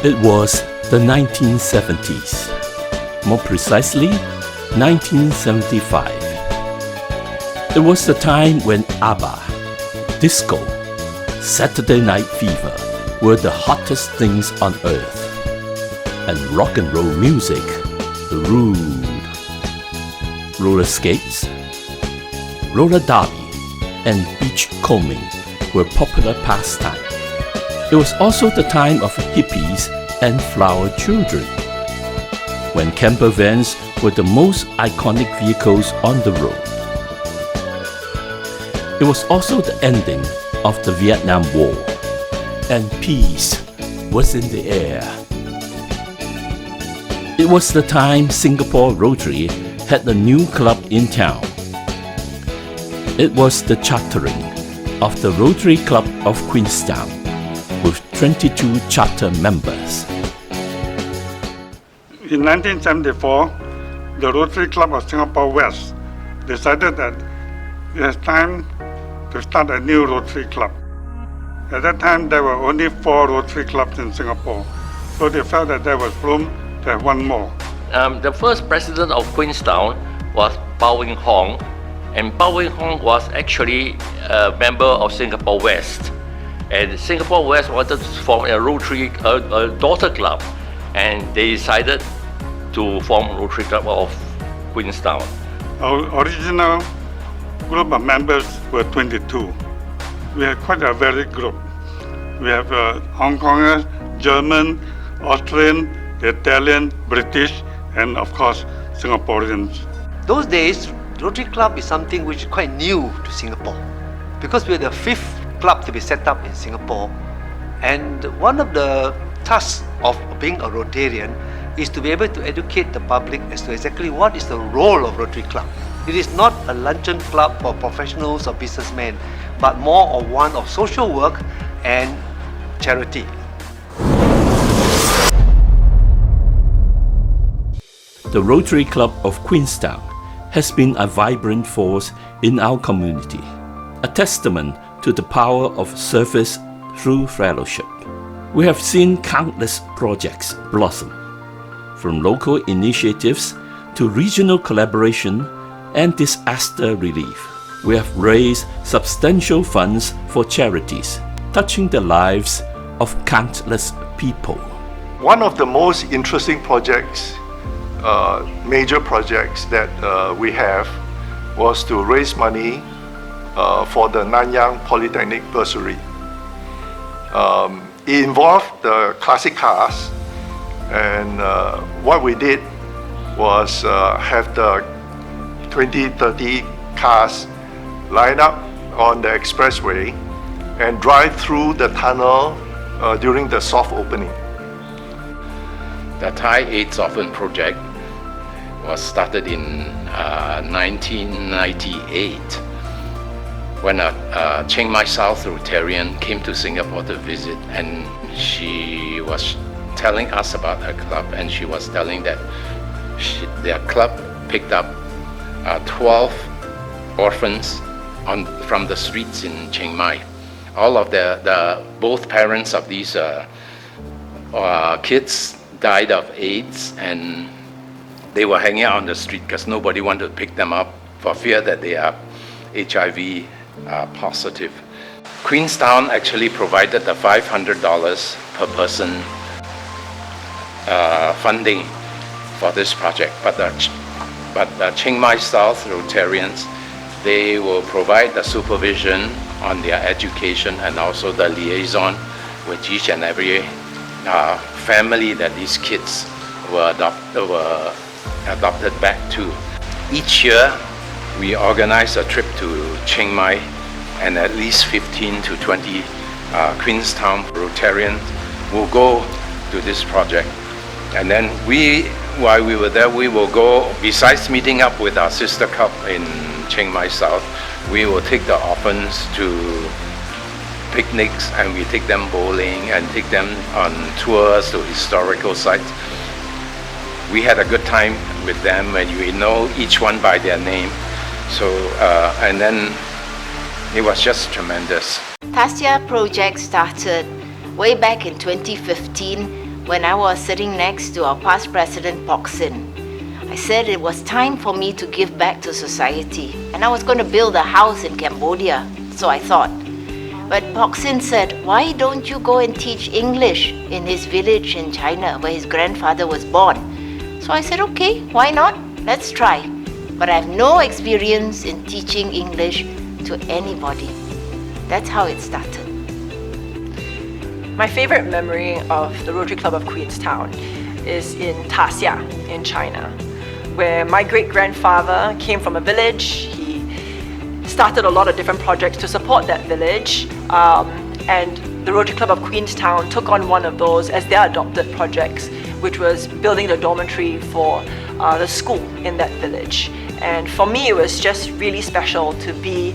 It was the 1970s, more precisely 1975. It was the time when ABBA, disco, Saturday Night Fever were the hottest things on earth, and rock and roll music ruled. Roller skates, roller derby, and beach combing were popular pastime. It was also the time of hippies and flower children, when camper vans were the most iconic vehicles on the road. It was also the ending of the Vietnam War, and peace was in the air. It was the time Singapore Rotary had a new club in town. It was the chartering of the Rotary Club of Queenstown, with 22 charter members. In 1974, the Rotary Club of Singapore West decided that it was time to start a new Rotary Club. At that time, there were only 4 Rotary clubs in Singapore, so they felt that there was room to have one more. The first president of Queenstown was Bao Wing Hong, and Bao Wing Hong was actually a member of Singapore West. And Singapore West wanted to form a Rotary daughter club, and they decided to form Rotary Club of Queenstown. Our original group of members were 22. We had quite a varied group. We have Hong Kongers, German, Austrian, Italian, British, and of course Singaporeans. Those days, Rotary Club is something which is quite new to Singapore, because we're the 5th club to be set up in Singapore, and one of the tasks of being a Rotarian is to be able to educate the public as to exactly what is the role of Rotary Club. It is not a luncheon club for professionals or businessmen, but more of one of social work and charity. The Rotary Club of Queenstown has been a vibrant force in our community, a testament to the power of service through fellowship. We have seen countless projects blossom, from local initiatives to regional collaboration and disaster relief. We have raised substantial funds for charities, touching the lives of countless people. One of the most interesting projects, major projects that we have, was to raise money for the Nanyang Polytechnic bursary. It involved the classic cars, and what we did was have the 20-30 cars line up on the expressway and drive through the tunnel during the soft opening. The Thai AIDS Orphan Project was started in 1998 when a Chiang Mai South Rotarian came to Singapore to visit, and she was telling us about her club, and she was telling that their club picked up 12 orphans from the streets in Chiang Mai. All of both parents of these kids died of AIDS, and they were hanging out on the street because nobody wanted to pick them up for fear that they are HIV positive. Queenstown actually provided the $500 per person funding for this project, but the Chiang Mai South Rotarians, they will provide the supervision on their education and also the liaison with each and every family that these kids were adopted back to. Each year, we organize a trip to Chiang Mai, and at least 15 to 20 Queenstown Rotarians will go to this project. And then while we were there, we will go, besides meeting up with our sister club in Chiang Mai South, we will take the orphans to picnics, and we take them bowling and take them on tours to historical sites. We had a good time with them, and we know each one by their name. So, and then it was just tremendous. Tasya project started way back in 2015 when I was sitting next to our past president, Sin. I said it was time for me to give back to society, and I was going to build a house in Cambodia, so I thought. But Sin said, why don't you go and teach English in his village in China where his grandfather was born? So I said, okay, why not? Let's try. But I have no experience in teaching English to anybody. That's how it started. My favorite memory of the Rotary Club of Queenstown is in Taxia in China, where my great-grandfather came from a village. He started a lot of different projects to support that village, and the Rotary Club of Queenstown took on one of those as their adopted projects, which was building the dormitory for the school in that village. And for me, it was just really special to be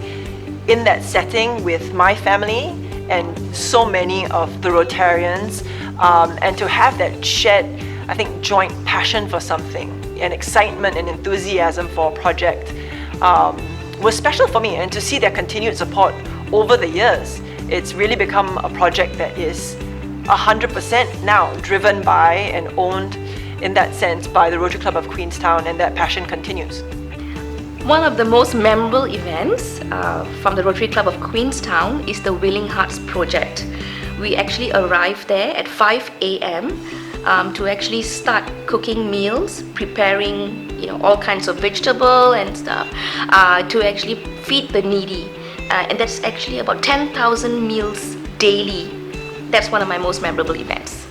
in that setting with my family and so many of the Rotarians, and to have that shared, I think, joint passion for something, and excitement and enthusiasm for a project was special for me. And to see their continued support over the years, it's really become a project that is 100% now driven by and owned in that sense by the Rotary Club of Queenstown, and that passion continues. One of the most memorable events from the Rotary Club of Queenstown is the Willing Hearts project. We actually arrived there at 5 a.m. To actually start cooking meals, preparing all kinds of vegetable and stuff to actually feed the needy. And that's actually about 10,000 meals daily. That's one of my most memorable events.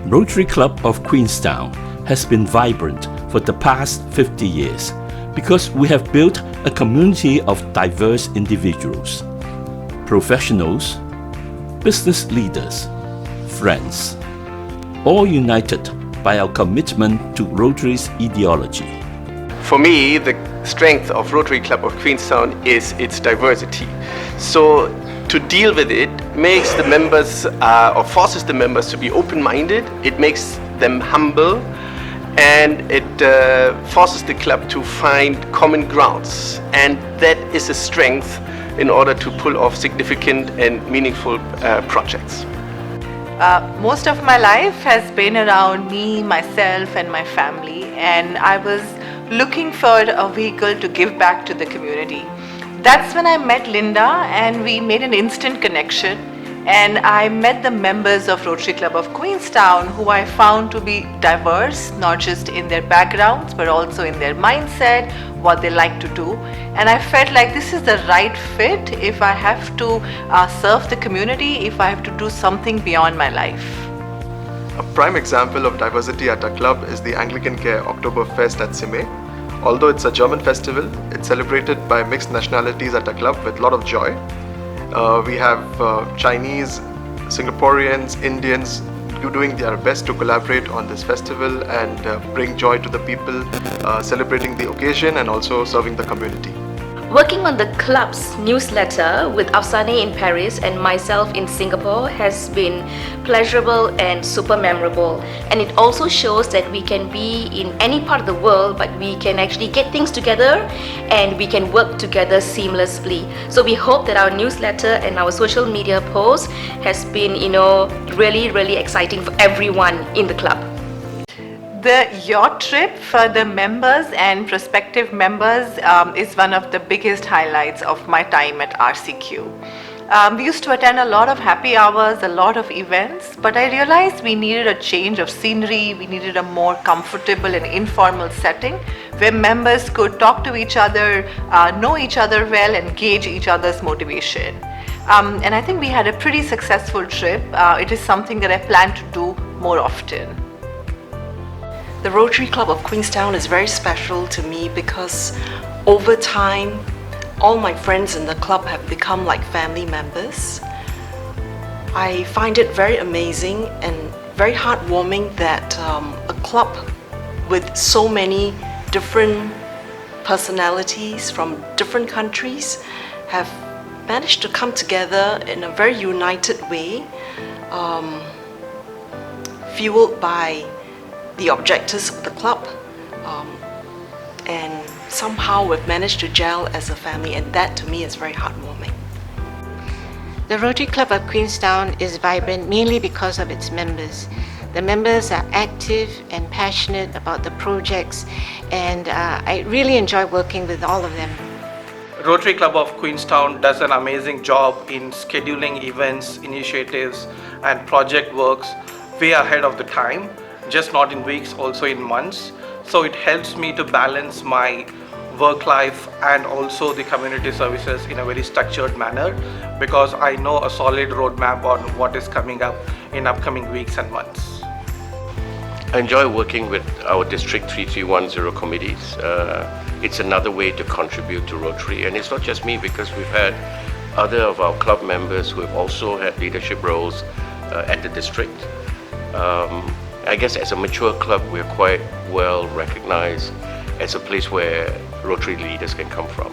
Rotary Club of Queenstown has been vibrant for the past 50 years because we have built a community of diverse individuals, professionals, business leaders, friends, all united by our commitment to Rotary's ideology. For me, the strength of Rotary Club of Queenstown is its diversity. So to deal with it makes the members or forces the members to be open-minded, it makes them humble, and it forces the club to find common grounds, and that is a strength in order to pull off significant and meaningful projects. Most of my life has been around me, myself and my family, and I was looking for a vehicle to give back to the community. That's when I met Linda, and we made an instant connection, and I met the members of Rotary Club of Queenstown, who I found to be diverse, not just in their backgrounds but also in their mindset, what they like to do. And I felt like this is the right fit if I have to serve the community, if I have to do something beyond my life. A prime example of diversity at our club is the Anglican Care Oktoberfest at Sime. Although it's a German festival, it's celebrated by mixed nationalities at our club with a lot of joy. We have Chinese, Singaporeans, Indians doing their best to collaborate on this festival and bring joy to the people, celebrating the occasion and also serving the community. Working on the club's newsletter with Afsane in Paris and myself in Singapore has been pleasurable and super memorable. And it also shows that we can be in any part of the world, but we can actually get things together and we can work together seamlessly. So we hope that our newsletter and our social media posts has been, really exciting for everyone in the club. The yacht trip for the members and prospective members is one of the biggest highlights of my time at RCQ. We used to attend a lot of happy hours, a lot of events, but I realized we needed a change of scenery, we needed a more comfortable and informal setting where members could talk to each other, know each other well and gauge each other's motivation. And I think we had a pretty successful trip. It is something that I plan to do more often. The Rotary Club of Queenstown is very special to me because over time, all my friends in the club have become like family members. I find it very amazing and very heartwarming that a club with so many different personalities from different countries have managed to come together in a very united way, fueled by the objectives of the club, and somehow we've managed to gel as a family, and that to me is very heartwarming. The Rotary Club of Queenstown is vibrant mainly because of its members. The members are active and passionate about the projects, and I really enjoy working with all of them. Rotary Club of Queenstown does an amazing job in scheduling events, initiatives, and project works way ahead of the time, just not in weeks, also in months. So it helps me to balance my work life and also the community services in a very structured manner, because I know a solid roadmap on what is coming up in upcoming weeks and months. I enjoy working with our District 3310 committees. It's another way to contribute to Rotary, and it's not just me, because we've had other of our club members who have also had leadership roles at the district. I guess as a mature club, we're quite well recognized as a place where Rotary leaders can come from.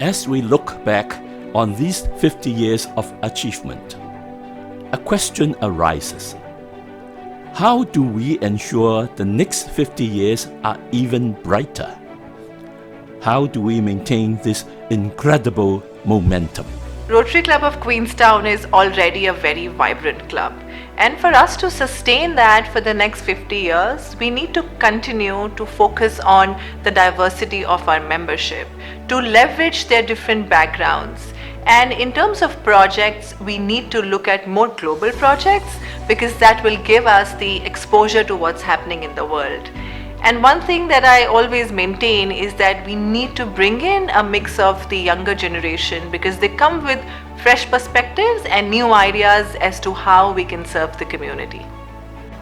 As we look back on these 50 years of achievement, a question arises. How do we ensure the next 50 years are even brighter? How do we maintain this incredible momentum? Rotary Club of Queenstown is already a very vibrant club, and for us to sustain that for the next 50 years, we need to continue to focus on the diversity of our membership, to leverage their different backgrounds. And in terms of projects, we need to look at more global projects, because that will give us the exposure to what's happening in the world. And one thing that I always maintain is that we need to bring in a mix of the younger generation, because they come with fresh perspectives and new ideas as to how we can serve the community.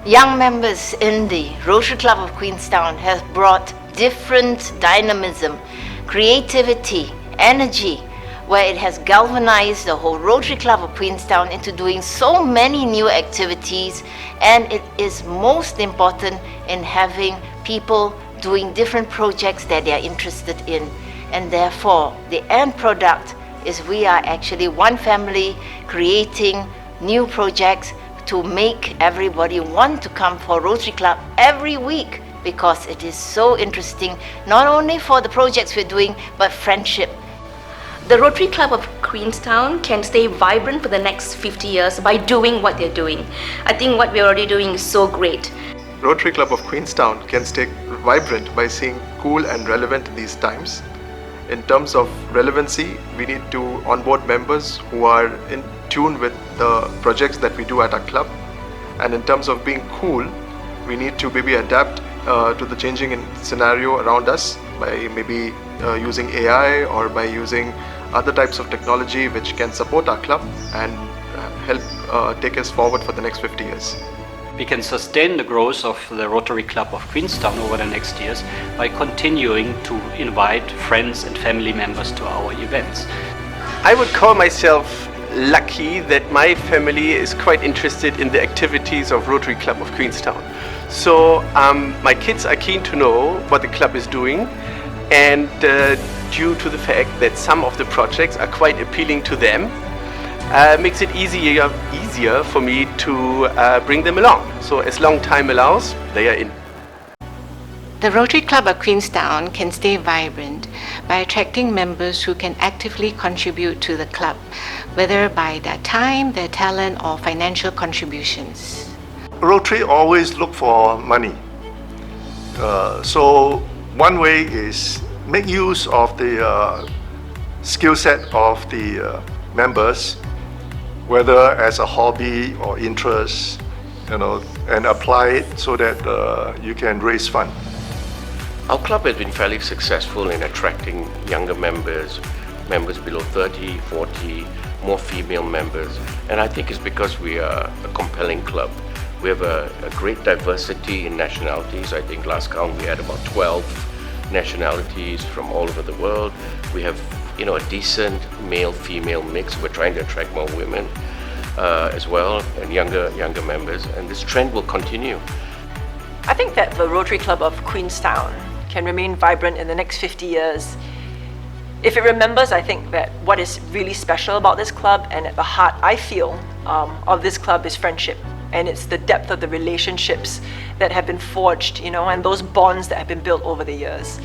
Young members in the Rotary Club of Queenstown have brought different dynamism, creativity, energy, where it has galvanized the whole Rotary Club of Queenstown into doing so many new activities, and it is most important in having people doing different projects that they are interested in. And therefore, the end product is we are actually one family creating new projects to make everybody want to come for Rotary Club every week, because it is so interesting, not only for the projects we're doing, but friendship. The Rotary Club of Queenstown can stay vibrant for the next 50 years by doing what they're doing. I think what we're already doing is so great. Rotary Club of Queenstown can stay vibrant by staying cool and relevant in these times. In terms of relevancy, we need to onboard members who are in tune with the projects that we do at our club. And in terms of being cool, we need to maybe adapt to the changing scenario around us by maybe using AI or by using other types of technology which can support our club and help take us forward for the next 50 years. We can sustain the growth of the Rotary Club of Queenstown over the next years by continuing to invite friends and family members to our events. I would call myself lucky that my family is quite interested in the activities of Rotary Club of Queenstown. So my kids are keen to know what the club is doing, and due to the fact that some of the projects are quite appealing to them, makes it easier for me to bring them along. So as long time allows, they are in. The Rotary Club of Queenstown can stay vibrant by attracting members who can actively contribute to the club, whether by their time, their talent, or financial contributions. Rotary always look for money. So one way is make use of the skill set of the members, whether as a hobby or interest, and apply it so that you can raise fund. Our club has been fairly successful in attracting younger members below 30, 40, more female members. And I think it's because we are a compelling club. We have a great diversity in nationalities. I think last count we had about 12 nationalities from all over the world. We have a decent male-female mix. We're trying to attract more women as well, and younger members. And this trend will continue. I think that the Rotary Club of Queenstown can remain vibrant in the next 50 years. If it remembers, I think that what is really special about this club, and at the heart, I feel, of this club is friendship. And it's the depth of the relationships that have been forged, and those bonds that have been built over the years.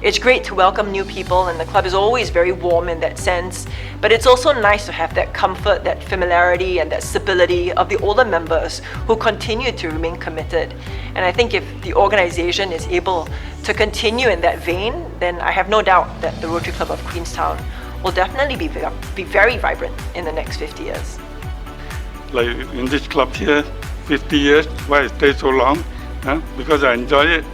It's great to welcome new people, and the club is always very warm in that sense. But it's also nice to have that comfort, that familiarity, and that stability of the older members who continue to remain committed. And I think if the organization is able to continue in that vein, then I have no doubt that the Rotary Club of Queenstown will definitely be very vibrant in the next 50 years. Like in this club here, 50 years, why I stay so long? Because I enjoy it.